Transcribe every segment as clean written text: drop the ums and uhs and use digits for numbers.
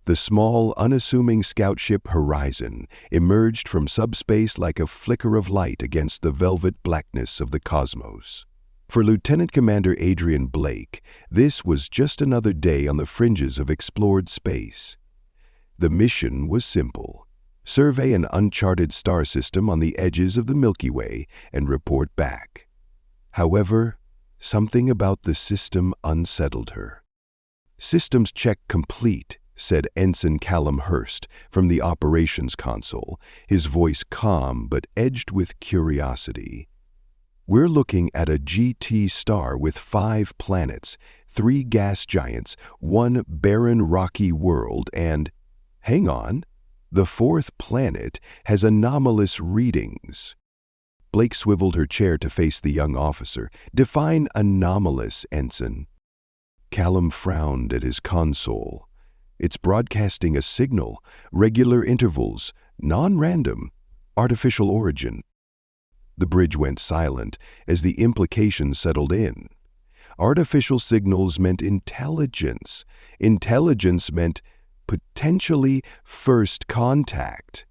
The small, unassuming scout ship Horizon emerged from subspace like a flicker of light against the velvet blackness of the cosmos. For Lieutenant Commander Adrian Blake, this was just another day on the fringes of explored space. The mission was simple: survey an uncharted star system on the edges of the Milky Way and report back. However, something about the system unsettled her. "Systems check complete," said Ensign Callum Hurst from the operations console, his voice calm but edged with curiosity. "We're looking at a GT star with 5 planets, 3 gas giants, 1 barren rocky world, and, hang on, the 4th planet has anomalous readings." Blake swiveled her chair to face the young officer. "Define anomalous, Ensign." Callum frowned at his console. "It's broadcasting a signal, regular intervals, non-random, artificial origin." The bridge went silent as the implications settled in. Artificial signals meant intelligence. Intelligence meant potentially first contact.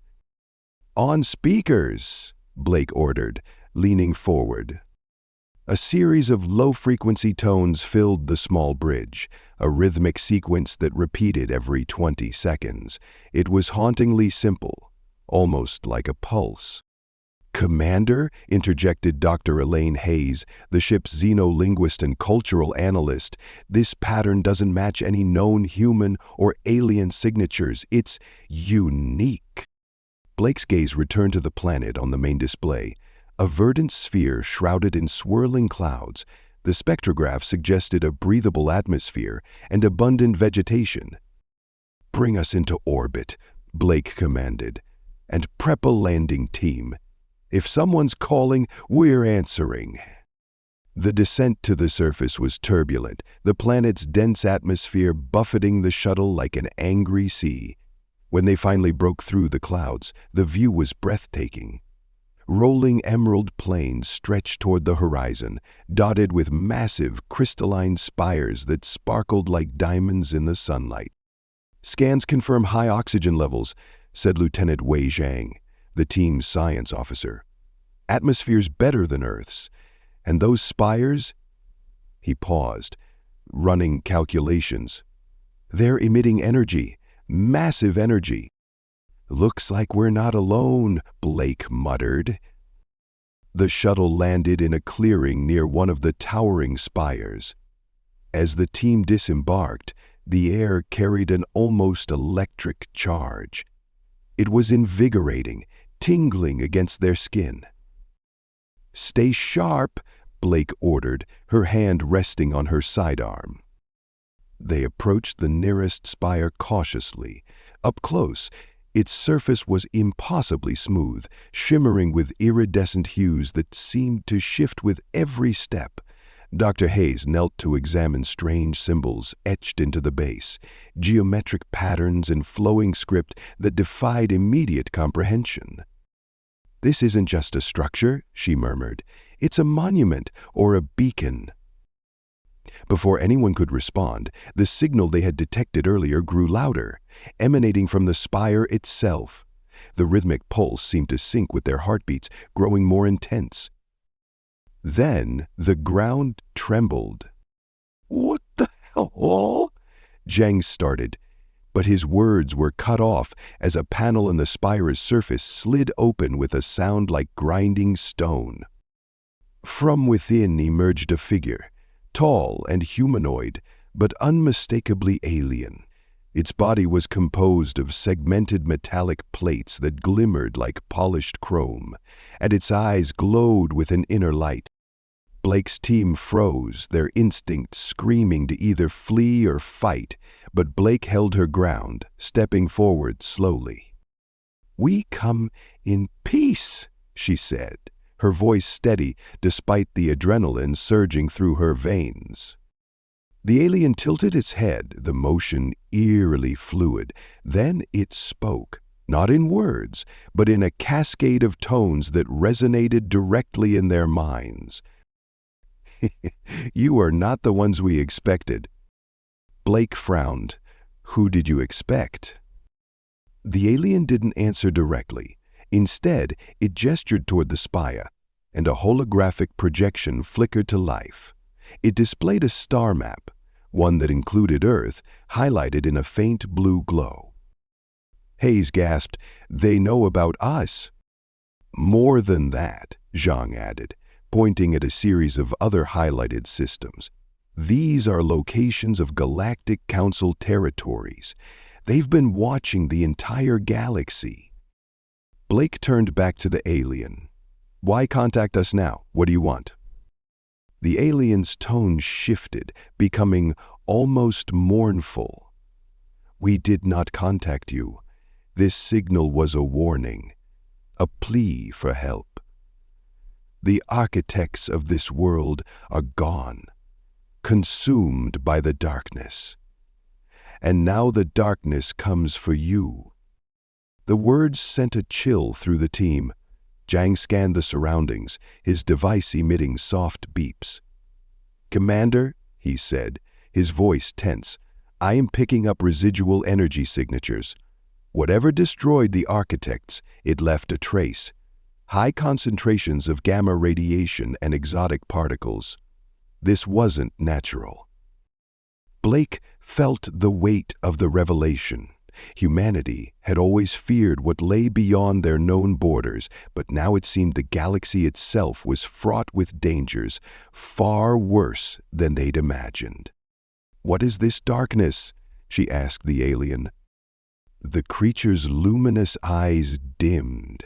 "On speakers," Blake ordered, leaning forward. A series of low-frequency tones filled the small bridge, a rhythmic sequence that repeated every 20 seconds. It was hauntingly simple, almost like a pulse. "Commander," interjected Dr. Elaine Hayes, the ship's xenolinguist and cultural analyst, "this pattern doesn't match any known human or alien signatures. It's unique." Blake's gaze returned to the planet on the main display, a verdant sphere shrouded in swirling clouds. The spectrograph suggested a breathable atmosphere and abundant vegetation. "Bring us into orbit," Blake commanded, "and prep a landing team. If someone's calling, we're answering." The descent to the surface was turbulent, the planet's dense atmosphere buffeting the shuttle like an angry sea. When they finally broke through the clouds, the view was breathtaking. Rolling emerald plains stretched toward the horizon, dotted with massive crystalline spires that sparkled like diamonds in the sunlight. "Scans confirm high oxygen levels," said Lieutenant Wei Zhang, the team's science officer. "Atmosphere's better than Earth's. And those spires?" He paused, running calculations. "They're emitting energy, massive energy." "Looks like we're not alone," Blake muttered. The shuttle landed in a clearing near one of the towering spires. As the team disembarked, the air carried an almost electric charge. It was invigorating, tingling against their skin. "Stay sharp," Blake ordered, her hand resting on her sidearm. They approached the nearest spire cautiously. Up close, its surface was impossibly smooth, shimmering with iridescent hues that seemed to shift with every step. Dr. Hayes knelt to examine strange symbols etched into the base, geometric patterns and flowing script that defied immediate comprehension. "This isn't just a structure," she murmured. "It's a monument or a beacon." Before anyone could respond, the signal they had detected earlier grew louder, emanating from the spire itself. The rhythmic pulse seemed to sync with their heartbeats, growing more intense. Then the ground trembled. "What the hell?" Zhang started, but his words were cut off as a panel in the spire's surface slid open with a sound like grinding stone. From within emerged a figure, tall and humanoid, but unmistakably alien. Its body was composed of segmented metallic plates that glimmered like polished chrome, and its eyes glowed with an inner light. Blake's team froze, their instincts screaming to either flee or fight, but Blake held her ground, stepping forward slowly. "We come in peace," she said, her voice steady despite the adrenaline surging through her veins. The alien tilted its head, the motion eerily fluid. Then it spoke, not in words, but in a cascade of tones that resonated directly in their minds. "You are not the ones we expected." Blake frowned, Who did you expect? The alien didn't answer directly. Instead, it gestured toward the spire, and a holographic projection flickered to life. It displayed a star map, one that included Earth, highlighted in a faint blue glow. Hayes gasped, "They know about us." "More than that," Zhang added, pointing at a series of other highlighted systems. "These are locations of Galactic Council territories. They've been watching the entire galaxy." Blake turned back to the alien. "Why contact us now? What do you want?" The alien's tone shifted, becoming almost mournful. "We did not contact you. This signal was a warning, a plea for help. The architects of this world are gone, consumed by the darkness. And now the darkness comes for you." The words sent a chill through the team. Zhang scanned the surroundings, his device emitting soft beeps. "Commander," he said, his voice tense, "I am picking up residual energy signatures. Whatever destroyed the architects, it left a trace. High concentrations of gamma radiation and exotic particles. This wasn't natural." Blake felt the weight of the revelation. Humanity had always feared what lay beyond their known borders, but now it seemed the galaxy itself was fraught with dangers far worse than they'd imagined. "What is this darkness?" she asked the alien. The creature's luminous eyes dimmed.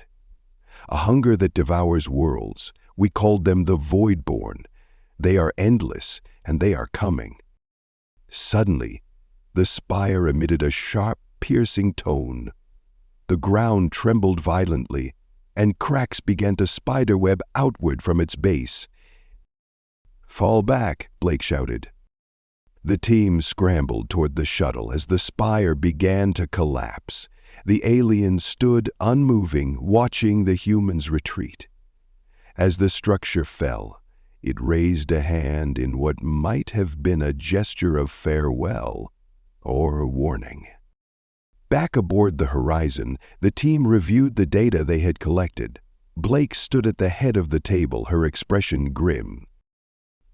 "A hunger that devours worlds. We called them the Voidborn. They are endless, and they are coming." Suddenly, the spire emitted a sharp, piercing tone. The ground trembled violently, and cracks began to spiderweb outward from its base. "Fall back," Blake shouted. The team scrambled toward the shuttle as the spire began to collapse. The alien stood unmoving, watching the humans retreat. As the structure fell, it raised a hand in what might have been a gesture of farewell or warning. Back aboard the Horizon, the team reviewed the data they had collected. Blake stood at the head of the table, her expression grim.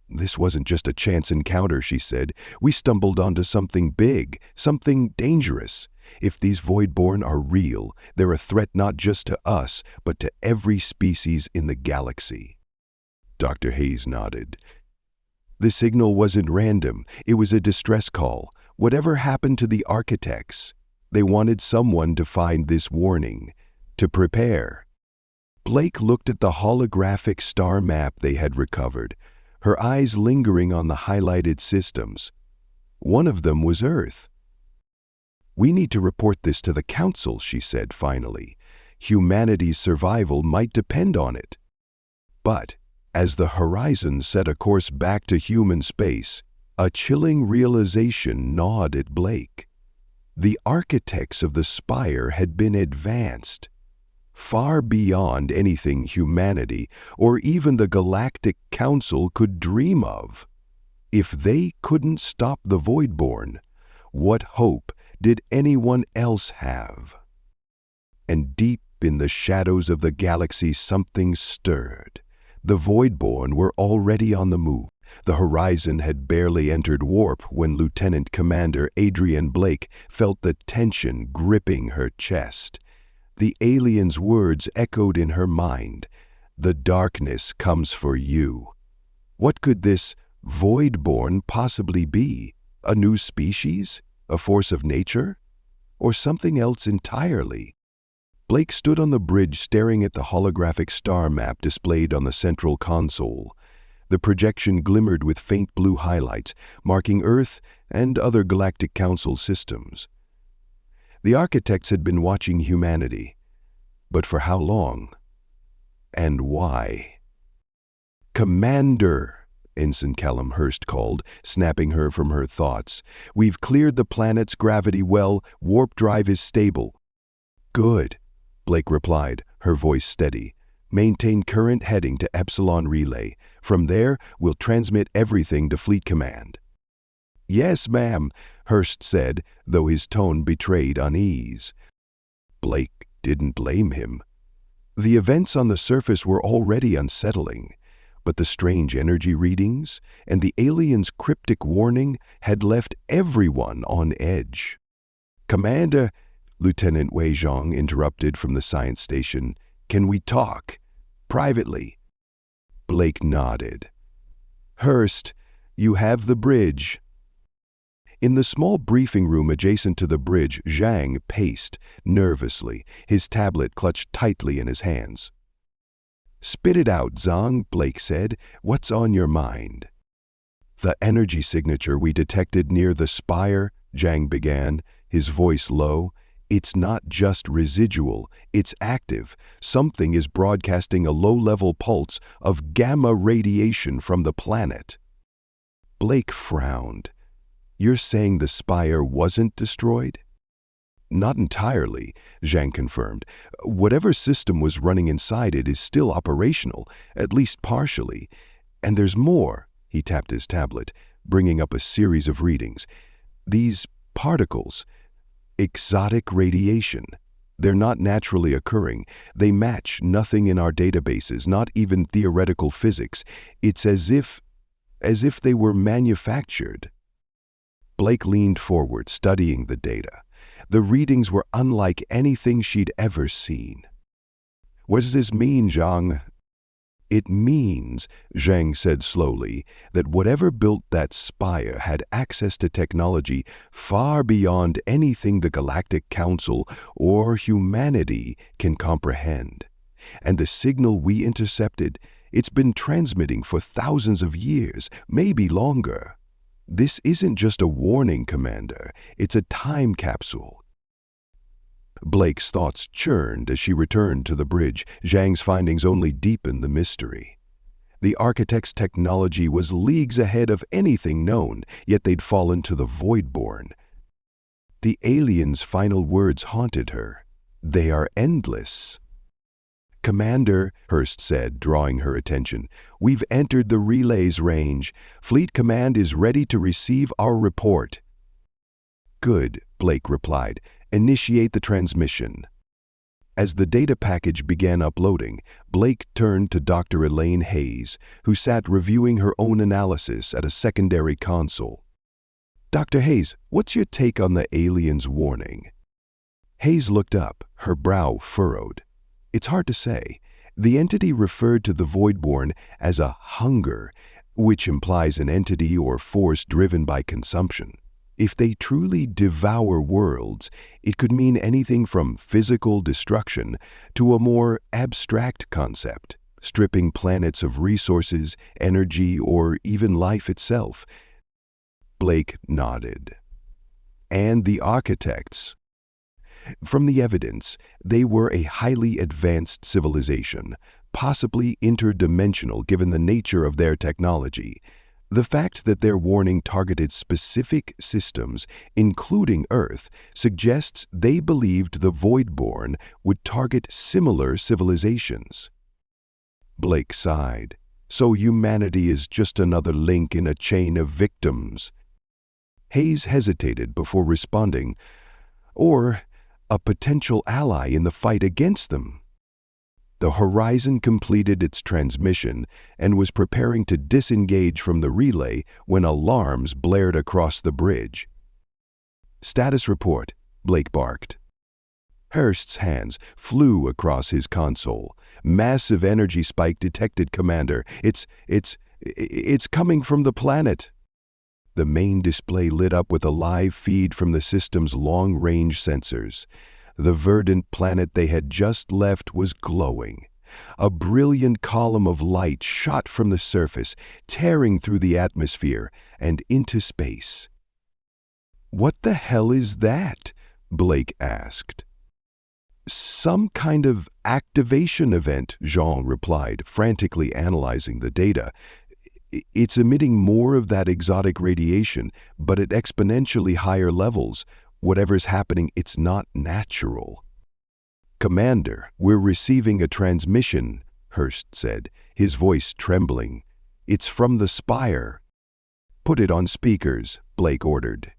"This wasn't just a chance encounter," she said. "We stumbled onto something big, something dangerous. If these Voidborn are real, they're a threat not just to us, but to every species in the galaxy." Dr. Hayes nodded. "The signal wasn't random. It was a distress call. Whatever happened to the architects? They wanted someone to find this warning, to prepare." Blake looked at the holographic star map they had recovered, her eyes lingering on the highlighted systems. One of them was Earth. "We need to report this to the Council," she said finally. "Humanity's survival might depend on it." But as the Horizon set a course back to human space, a chilling realization gnawed at Blake. The architects of the spire had been advanced, far beyond anything humanity or even the Galactic Council could dream of. If they couldn't stop the Voidborn, what hope did anyone else have? And deep in the shadows of the galaxy, something stirred. The Voidborn were already on the move. The Horizon had barely entered warp when Lieutenant Commander Adrian Blake felt the tension gripping her chest. The alien's words echoed in her mind. "The darkness comes for you." What could this Voidborn possibly be? A new species? A force of nature? Or something else entirely? Blake stood on the bridge staring at the holographic star map displayed on the central console. The projection glimmered with faint blue highlights, marking Earth and other Galactic Council systems. The architects had been watching humanity. But for how long? And why? "Commander," Ensign Callum Hurst called, snapping her from her thoughts. "We've cleared the planet's gravity well. Warp drive is stable." "Good," Blake replied, her voice steady. "Maintain current heading to Epsilon Relay. From there, we'll transmit everything to Fleet Command." "Yes, ma'am. Hurst said, though his tone betrayed unease. Blake didn't blame him. The events on the surface were already unsettling, but the strange energy readings and the alien's cryptic warning had left everyone on edge. "Commander," Lieutenant Wei Zhang interrupted from the science station, "can we talk? Privately?" Blake nodded. "Hurst, you have the bridge." In the small briefing room adjacent to the bridge, Zhang paced nervously, his tablet clutched tightly in his hands. "Spit it out, Zhang," Blake said. "What's on your mind?" "The energy signature we detected near the spire," Zhang began, his voice low. "It's not just residual, it's active. Something is broadcasting a low-level pulse of gamma radiation from the planet." Blake frowned. "You're saying the spire wasn't destroyed?" "Not entirely," Zhang confirmed. "Whatever system was running inside it is still operational, at least partially. And there's more," he tapped his tablet, bringing up a series of readings. "These particles, exotic radiation. They're not naturally occurring. They match nothing in our databases, not even theoretical physics. It's as if they were manufactured." Blake leaned forward, studying the data. The readings were unlike anything she'd ever seen. "What does this mean, Zhang?" "It means," Zhang said slowly, "that whatever built that spire had access to technology far beyond anything the Galactic Council or humanity can comprehend. And the signal we intercepted, it's been transmitting for thousands of years, maybe longer. This isn't just a warning, Commander. It's a time capsule." Blake's thoughts churned as she returned to the bridge. Zhang's findings only deepened the mystery. The architect's technology was leagues ahead of anything known, yet they'd fallen to the Voidborn. The alien's final words haunted her. "They are endless." "Commander," Hurst said, drawing her attention, "we've entered the relay's range. Fleet Command is ready to receive our report." "Good," Blake replied. "Initiate the transmission." As the data package began uploading, Blake turned to Dr. Elaine Hayes, who sat reviewing her own analysis at a secondary console. "Dr. Hayes, what's your take on the alien's warning?" Hayes looked up, her brow furrowed. "It's hard to say. The entity referred to the Voidborn as a hunger, which implies an entity or force driven by consumption. If they truly devour worlds, it could mean anything from physical destruction to a more abstract concept, stripping planets of resources, energy, or even life itself." Blake nodded. "And the architects?" "From the evidence, they were a highly advanced civilization, possibly interdimensional given the nature of their technology. The fact that their warning targeted specific systems, including Earth, suggests they believed the Voidborn would target similar civilizations." Blake sighed. "So humanity is just another link in a chain of victims." Hayes hesitated before responding. "Or a potential ally in the fight against them." The Horizon completed its transmission and was preparing to disengage from the relay when alarms blared across the bridge. "Status report," Blake barked. Hurst's hands flew across his console. "Massive energy spike detected, Commander. It's coming from the planet." The main display lit up with a live feed from the system's long-range sensors. The verdant planet they had just left was glowing. A brilliant column of light shot from the surface, tearing through the atmosphere and into space. "What the hell is that?" Blake asked. "Some kind of activation event," Jean replied, frantically analyzing the data. "It's emitting more of that exotic radiation, but at exponentially higher levels. Whatever's happening, it's not natural." "Commander, we're receiving a transmission," Hurst said, his voice trembling. "It's from the spire." "Put it on speakers," Blake ordered.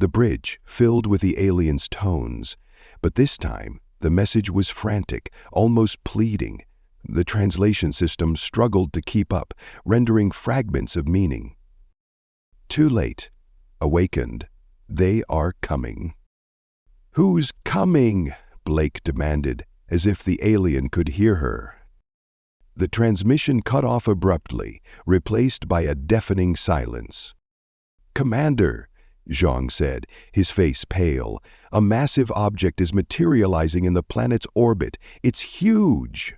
The bridge filled with the aliens' tones, but this time the message was frantic, almost pleading. The translation system struggled to keep up, rendering fragments of meaning. Too late. Awakened. They are coming. "Who's coming?" Blake demanded, as if the alien could hear her. The transmission cut off abruptly, replaced by a deafening silence. "Commander," Zhang said, his face pale, "a massive object is materializing in the planet's orbit. It's huge."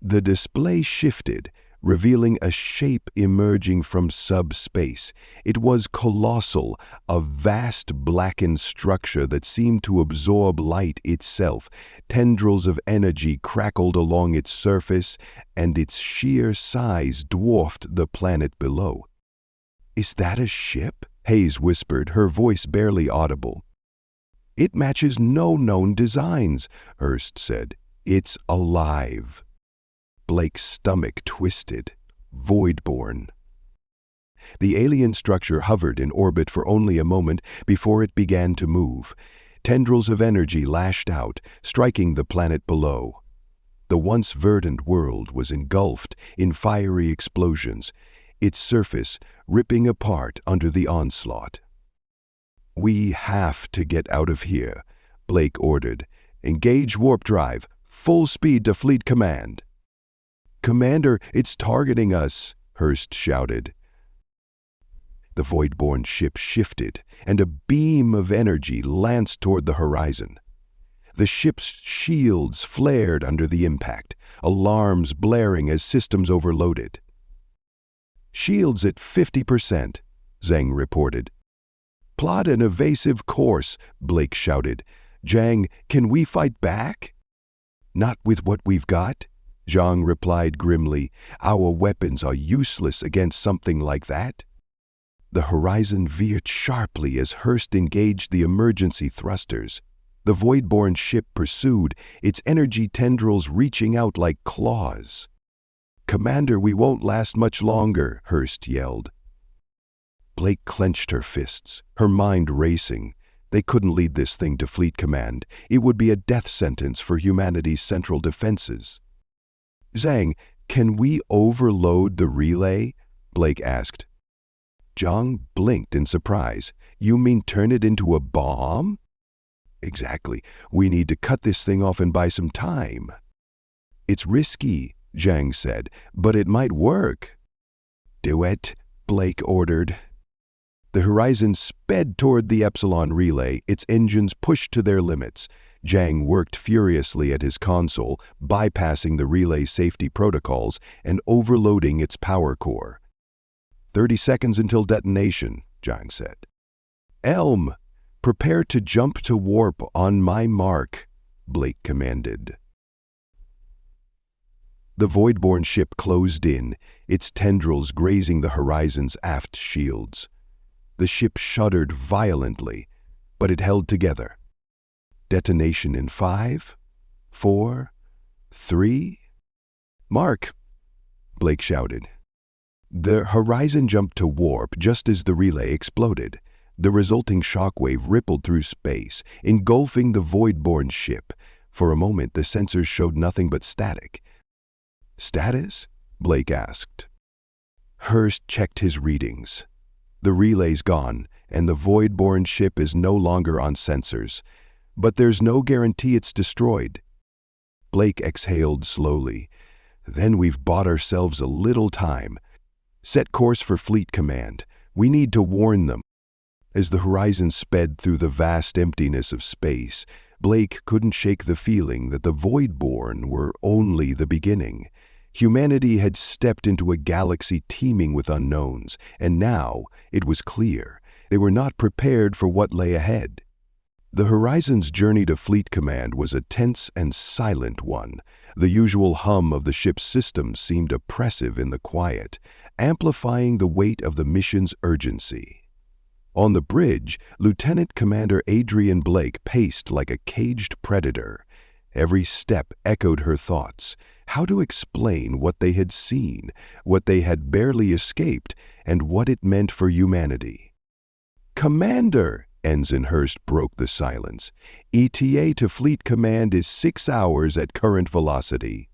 The display shifted, revealing a shape emerging from subspace. It was colossal, a vast blackened structure that seemed to absorb light itself. Tendrils of energy crackled along its surface, and its sheer size dwarfed the planet below. "Is that a ship?" Hayes whispered, her voice barely audible. "It matches no known designs," Hurst said. "It's alive." Blake's stomach twisted. Voidborn. The alien structure hovered in orbit for only a moment before it began to move. Tendrils of energy lashed out, striking the planet below. The once verdant world was engulfed in fiery explosions, its surface ripping apart under the onslaught. "We have to get out of here," Blake ordered. "Engage warp drive. Full speed to fleet command." "Commander, it's targeting us," Hurst shouted. The void-born ship shifted, and a beam of energy lanced toward the horizon. The ship's shields flared under the impact, alarms blaring as systems overloaded. "Shields at 50%, Zhang reported. "Plot an evasive course," Blake shouted. "Zhang, can we fight back?" "Not with what we've got," Zhang replied grimly. "Our weapons are useless against something like that." The horizon veered sharply as Hurst engaged the emergency thrusters. The void-born ship pursued, its energy tendrils reaching out like claws. "Commander, we won't last much longer," Hurst yelled. Blake clenched her fists, her mind racing. They couldn't lead this thing to Fleet Command. It would be a death sentence for humanity's central defenses. "Zhang, can we overload the relay?" Blake asked. Zhang blinked in surprise. "You mean turn it into a bomb?" "Exactly. We need to cut this thing off and buy some time." "It's risky," Zhang said, "but it might work." "Do it," Blake ordered. The Horizon sped toward the Epsilon relay, its engines pushed to their limits. Zhang worked furiously at his console, bypassing the relay safety protocols and overloading its power core. 30 seconds until detonation, Zhang said. "Elm, prepare to jump to warp on my mark," Blake commanded. The void-born ship closed in, its tendrils grazing the Horizon's aft shields. The ship shuddered violently, but it held together. Detonation in 5, 4, 3... "Mark!" Blake shouted. The Horizon jumped to warp just as the relay exploded. The resulting shockwave rippled through space, engulfing the void-born ship. For a moment, the sensors showed nothing but static. "Status?" Blake asked. Hurst checked his readings. The relay's gone, and the void-born ship is no longer on sensors. But there's no guarantee it's destroyed. Blake exhaled slowly. "Then we've bought ourselves a little time. Set course for Fleet Command. We need to warn them." As the Horizon sped through the vast emptiness of space, Blake couldn't shake the feeling that the Voidborn were only the beginning. Humanity had stepped into a galaxy teeming with unknowns, and now, it was clear, they were not prepared for what lay ahead. The Horizon's journey to Fleet Command was a tense and silent one. The usual hum of the ship's systems seemed oppressive in the quiet, amplifying the weight of the mission's urgency. On the bridge, Lieutenant Commander Adrian Blake paced like a caged predator. Every step echoed her thoughts. How to explain what they had seen, what they had barely escaped, and what it meant for humanity. "Commander!" Ensign Hurst broke the silence. ETA to Fleet Command is 6 hours at current velocity.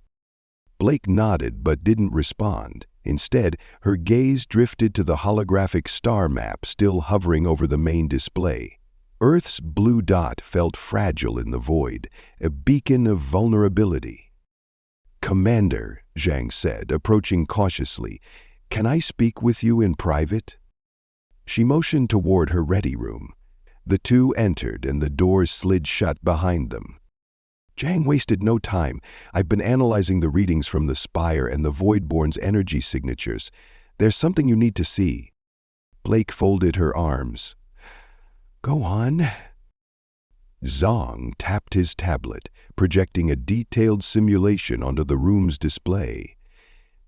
Blake nodded but didn't respond. Instead, her gaze drifted to the holographic star map still hovering over the main display. Earth's blue dot felt fragile in the void, a beacon of vulnerability. "Commander," Zhang said, approaching cautiously, "can I speak with you in private?" She motioned toward her ready room. The two entered and the doors slid shut behind them. Zhang wasted no time. "I've been analyzing the readings from the Spire and the Voidborn's energy signatures. There's something you need to see." Blake folded her arms. "Go on." Zhang tapped his tablet, projecting a detailed simulation onto the room's display.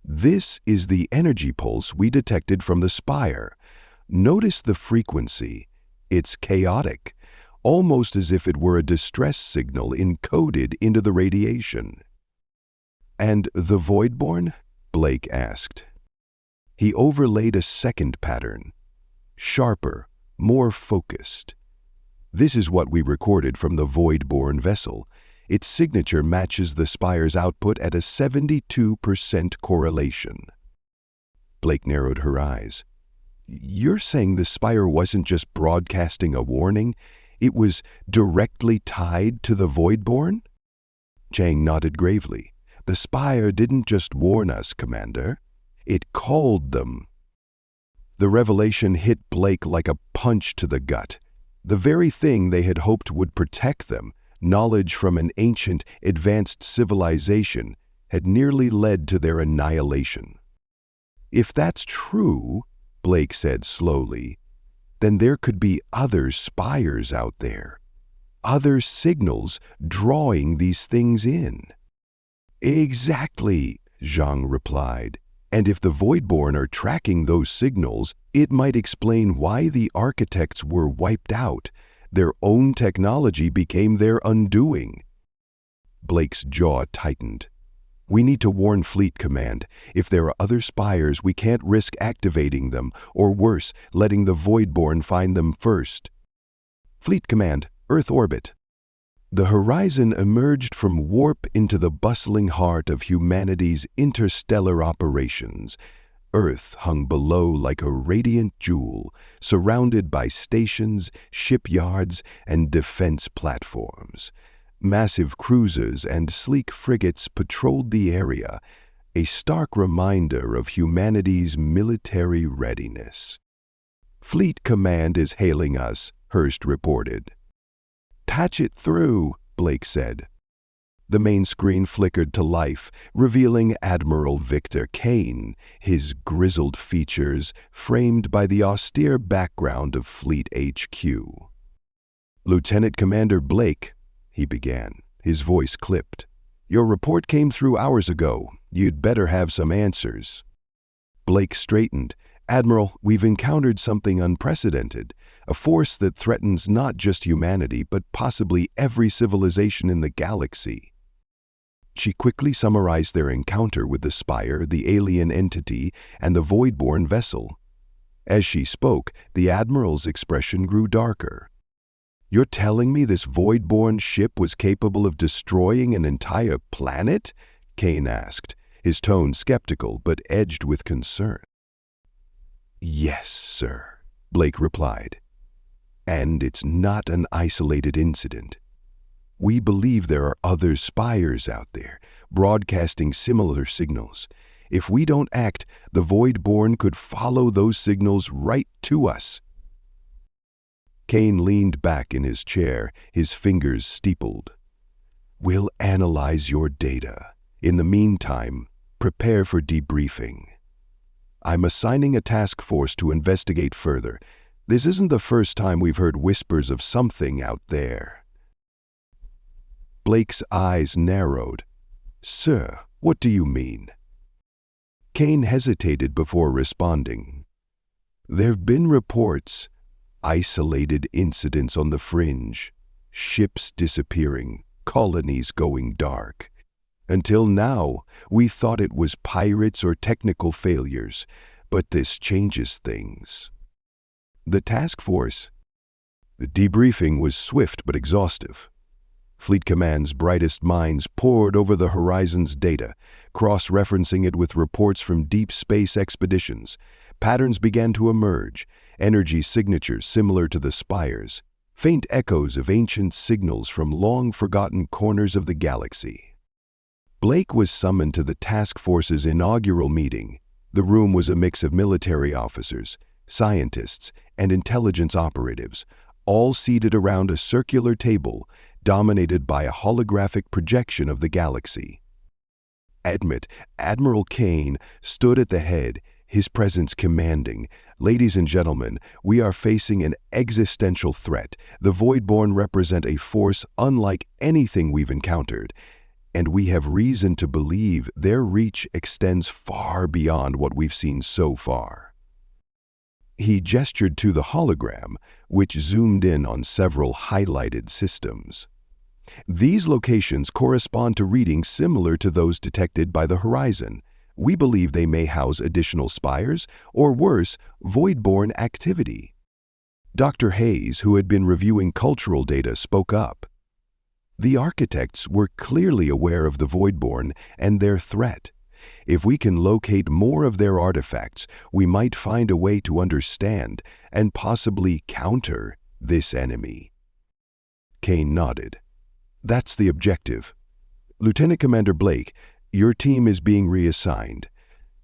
"This is the energy pulse we detected from the Spire. Notice the frequency. It's chaotic, almost as if it were a distress signal encoded into the radiation." "And the Voidborn?" Blake asked. He overlaid a second pattern, sharper, more focused. "This is what we recorded from the Voidborn vessel. Its signature matches the Spire's output at a 72% correlation." Blake narrowed her eyes. "You're saying the Spire wasn't just broadcasting a warning? It was directly tied to the Voidborn?" Chang nodded gravely. "The Spire didn't just warn us, Commander. It called them." The revelation hit Blake like a punch to the gut. The very thing they had hoped would protect them, knowledge from an ancient, advanced civilization, had nearly led to their annihilation. "If that's true," Blake said slowly, "then there could be other spires out there, other signals drawing these things in." "Exactly," Zhang replied. "And if the Voidborn are tracking those signals, it might explain why the architects were wiped out. Their own technology became their undoing." Blake's jaw tightened. "We need to warn Fleet Command. If there are other spires, we can't risk activating them, or worse, letting the Voidborn find them first." "Fleet Command, Earth orbit." The horizon emerged from warp into the bustling heart of humanity's interstellar operations. Earth hung below like a radiant jewel, surrounded by stations, shipyards, and defense platforms. Massive cruisers and sleek frigates patrolled the area, a stark reminder of humanity's military readiness. "Fleet Command is hailing us," Hurst reported. "Patch it through," Blake said. The main screen flickered to life, revealing Admiral Victor Kane, his grizzled features framed by the austere background of Fleet HQ. "Lieutenant Commander Blake," he began, his voice clipped. "Your report came through hours ago. You'd better have some answers." Blake straightened. "Admiral, we've encountered something unprecedented, a force that threatens not just humanity, but possibly every civilization in the galaxy." She quickly summarized their encounter with the Spire, the alien entity, and the Voidborn vessel. As she spoke, the Admiral's expression grew darker. "You're telling me this Voidborn ship was capable of destroying an entire planet?" Kane asked, his tone skeptical but edged with concern. "Yes, sir," Blake replied. "And it's not an isolated incident. We believe there are other spires out there, broadcasting similar signals. If we don't act, the Voidborn could follow those signals right to us." Kane leaned back in his chair, his fingers steepled. "We'll analyze your data. In the meantime, prepare for debriefing. I'm assigning a task force to investigate further. This isn't the first time we've heard whispers of something out there." Blake's eyes narrowed. "Sir, what do you mean?" Kane hesitated before responding. "There've been reports, isolated incidents on the fringe, ships disappearing, colonies going dark. Until now, we thought it was pirates or technical failures, but this changes things." The task force? The debriefing was swift but exhaustive. Fleet Command's brightest minds pored over the Horizon's data, cross-referencing it with reports from deep space expeditions. Patterns began to emerge, energy signatures similar to the Spire's, faint echoes of ancient signals from long-forgotten corners of the galaxy. Blake was summoned to the task force's inaugural meeting. The room was a mix of military officers, scientists, and intelligence operatives, all seated around a circular table dominated by a holographic projection of the galaxy. Admiral Kane stood at the head, his presence commanding. "Ladies and gentlemen, we are facing an existential threat. The Voidborn represent a force unlike anything we've encountered, and we have reason to believe their reach extends far beyond what we've seen so far." He gestured to the hologram, which zoomed in on several highlighted systems. These locations correspond to readings similar to those detected by the Horizon. We believe they may house additional spires, or worse, Voidborn activity. Dr. Hayes, who had been reviewing cultural data, spoke up. The architects were clearly aware of the Voidborn and their threat. If we can locate more of their artifacts, we might find a way to understand and possibly counter this enemy. Kane nodded. "That's the objective. Lieutenant Commander Blake, your team is being reassigned.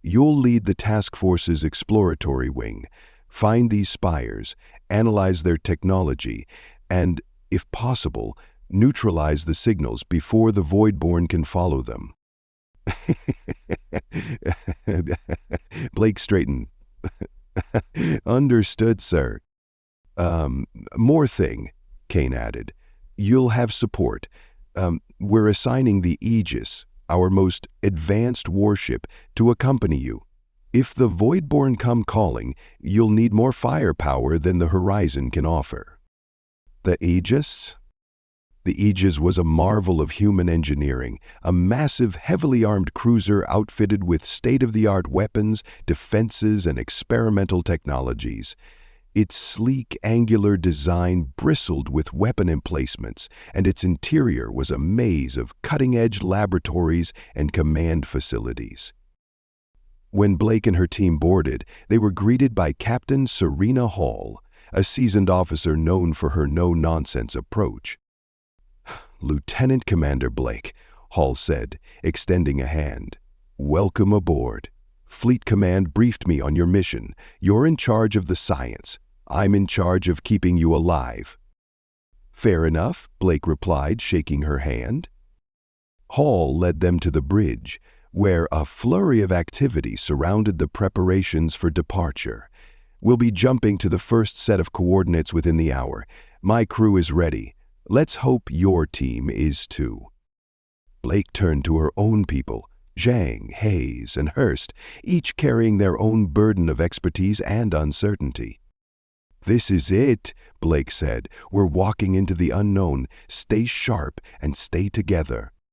You'll lead the task force's exploratory wing, find these spires, analyze their technology, and, if possible, neutralize the signals before the Voidborn can follow them." Blake straightened. "Understood, sir." More thing," Kane added. "You'll have support. We're assigning the Aegis, our most advanced warship, to accompany you. If the Voidborn come calling, you'll need more firepower than the Horizon can offer." The Aegis? The Aegis was a marvel of human engineering, a massive, heavily armed cruiser outfitted with state-of-the-art weapons, defenses, and experimental technologies. Its sleek, angular design bristled with weapon emplacements, and its interior was a maze of cutting-edge laboratories and command facilities. When Blake and her team boarded, they were greeted by Captain Serena Hall, a seasoned officer known for her no-nonsense approach. "Lieutenant Commander Blake," Hall said, extending a hand. "Welcome aboard. Fleet Command briefed me on your mission. You're in charge of the science. I'm in charge of keeping you alive." "Fair enough," Blake replied, shaking her hand. Hall led them to the bridge, where a flurry of activity surrounded the preparations for departure. "We'll be jumping to the first set of coordinates within the hour. My crew is ready. Let's hope your team is too." Blake turned to her own people, Zhang, Hayes, and Hurst, each carrying their own burden of expertise and uncertainty. "This is it," Blake said. "We're walking into the unknown. Stay sharp and stay together."